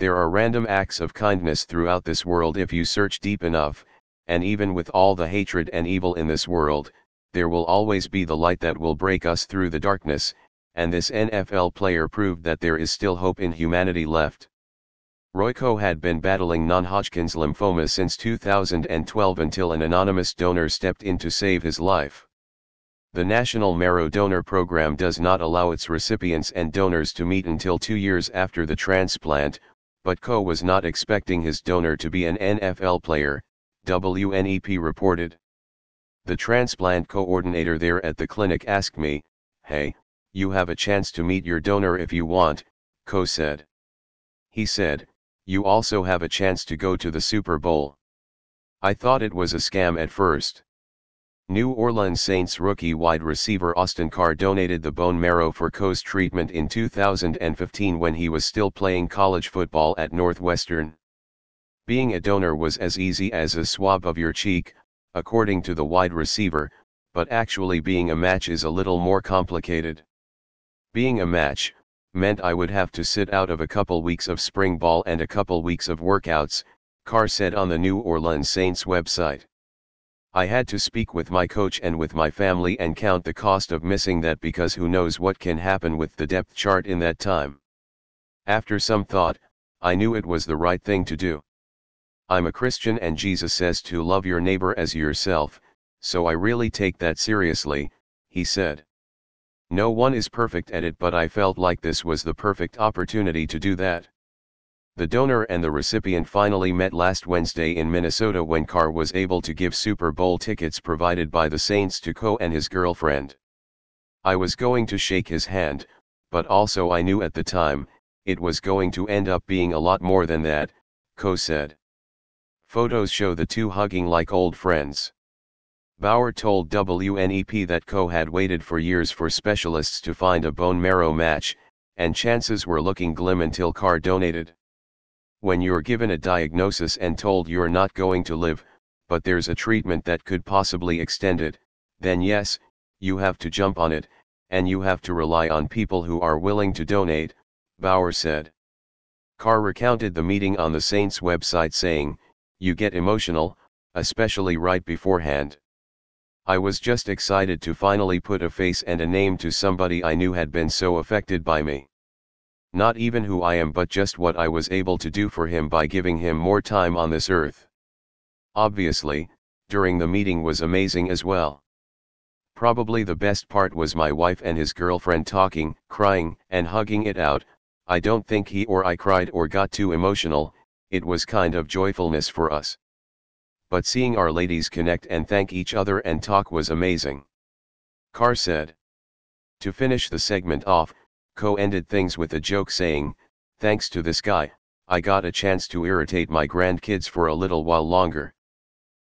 There are random acts of kindness throughout this world if you search deep enough, and even with all the hatred and evil in this world, there will always be the light that will break us through the darkness, and this NFL player proved that there is still hope in humanity left. Royko had been battling non-Hodgkin's lymphoma since 2012 until an anonymous donor stepped in to save his life. The National Marrow Donor Program does not allow its recipients and donors to meet until 2 years after the transplant, but Ko was not expecting his donor to be an NFL player, WNEP reported. The transplant coordinator there at the clinic asked me, "Hey, you have a chance to meet your donor if you want," Ko said. He said, "You also have a chance to go to the Super Bowl." I thought it was a scam at first. New Orleans Saints rookie wide receiver Austin Carr donated the bone marrow for Ko's treatment in 2015 when he was still playing college football at Northwestern. Being a donor was as easy as a swab of your cheek, according to the wide receiver, but actually being a match is a little more complicated. Being a match meant I would have to sit out of a couple weeks of spring ball and a couple weeks of workouts, Carr said on the New Orleans Saints website. "I had to speak with my coach and with my family and count the cost of missing that because who knows what can happen with the depth chart in that time. After some thought, I knew it was the right thing to do. I'm a Christian and Jesus says to love your neighbor as yourself, so I really take that seriously," he said. "No one is perfect at it, but I felt like this was the perfect opportunity to do that." The donor and the recipient finally met last Wednesday in Minnesota when Carr was able to give Super Bowl tickets provided by the Saints to Ko and his girlfriend. "I was going to shake his hand, but also I knew at the time, it was going to end up being a lot more than that," Ko said. Photos show the two hugging like old friends. Bauer told WNEP that Ko had waited for years for specialists to find a bone marrow match, and chances were looking glim until Carr donated. When you're given a diagnosis and told you're not going to live, but there's a treatment that could possibly extend it, then yes, you have to jump on it, and you have to rely on people who are willing to donate, Bauer said. Carr recounted the meeting on the Saints website saying, "You get emotional, especially right beforehand. I was just excited to finally put a face and a name to somebody I knew had been so affected by me. Not even who I am, but just what I was able to do for him by giving him more time on this earth." Obviously, during the meeting was amazing as well. "Probably the best part was my wife and his girlfriend talking, crying, and hugging it out. I don't think he or I cried or got too emotional, it was kind of joyfulness for us. But seeing our ladies connect and thank each other and talk was amazing," Carr said. To finish the segment off, Ko ended things with a joke saying, "Thanks to this guy, I got a chance to irritate my grandkids for a little while longer."